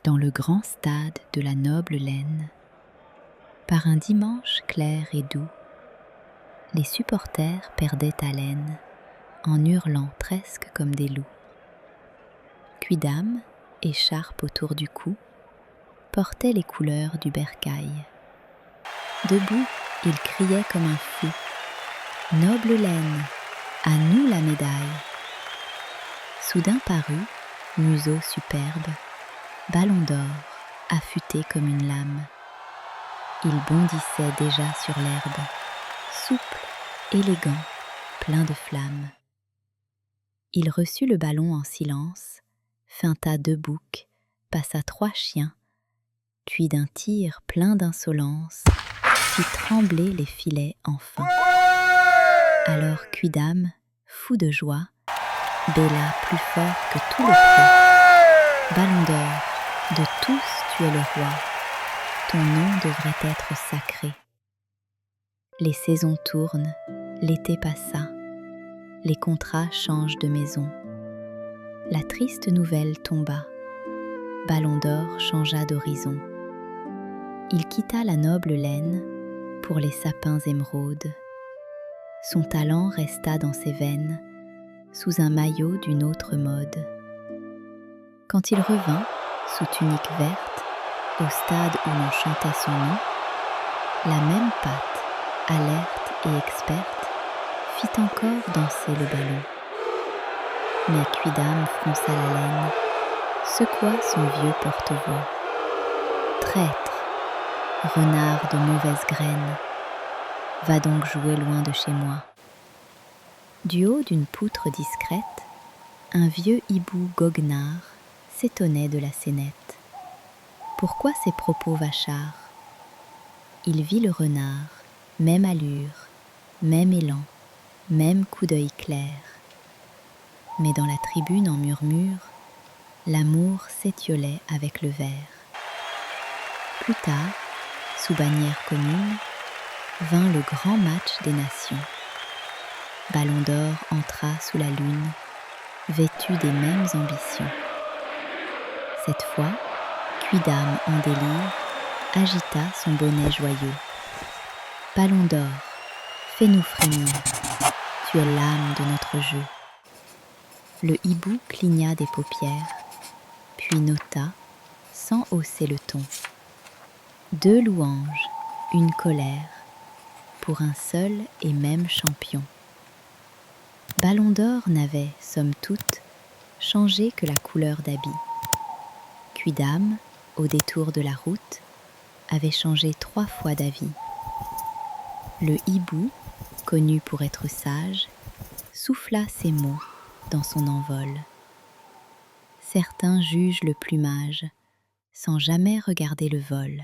dans le grand stade de la noble laine. Par un dimanche clair et doux, les supporters perdaient haleine en hurlant presque comme des loups. Quidam, écharpe autour du cou, portait les couleurs du bercail. Debout, il criait comme un fou: Noble laine, à nous la médaille! Soudain parut, museau superbe, Ballon d'Or, affûté comme une lame. Il bondissait déjà sur l'herbe, souple, élégant, plein de flammes. Il reçut le ballon en silence, feinta 2 boucs, passa 3 chiens, puis d'un tir plein d'insolence, fit trembler les filets enfin. Alors Quidam, fou de joie, bêla plus fort que tout le pré. Ballon d'Or, de tous tu es le roi, ton nom devrait être sacré. Les saisons tournent, l'été passa, les contrats changent de maison. La triste nouvelle tomba, Ballon d'Or changea d'horizon. Il quitta la noble laine pour les sapins émeraudes. Son talent resta dans ses veines, sous un maillot d'une autre mode. Quand il revint, sous tunique verte, au stade où l'on chantait son nom, la même patte, alerte et experte, fit encore danser le ballon. Mais Quidam fronça la laine, secoua son vieux porte-voix. Traître, renard de mauvaise graine, va donc jouer loin de chez moi. Du haut d'une poutre discrète, un vieux hibou goguenard s'étonnait de la scénette. Pourquoi ces propos vachards? Il vit le renard, même allure, même élan, même coup d'œil clair. Mais dans la tribune en murmure, l'amour s'étiolait avec le verre. Plus tard, sous bannière commune, vint le grand match des nations. Ballon d'Or entra sous la lune, vêtu des mêmes ambitions. Cette fois, Quidam en délire agita son bonnet joyeux. Ballon d'Or, fais-nous frémir, tu es l'âme de notre jeu. Le hibou cligna des paupières, puis nota, sans hausser le ton: 2 louanges, une colère, pour un seul et même champion. Ballon d'Or n'avait, somme toute, changé que la couleur d'habit. Quidam, au détour de la route, avait changé 3 fois d'avis. Le hibou, connu pour être sage, souffla ces mots dans son envol. Certains jugent le plumage, sans jamais regarder le vol.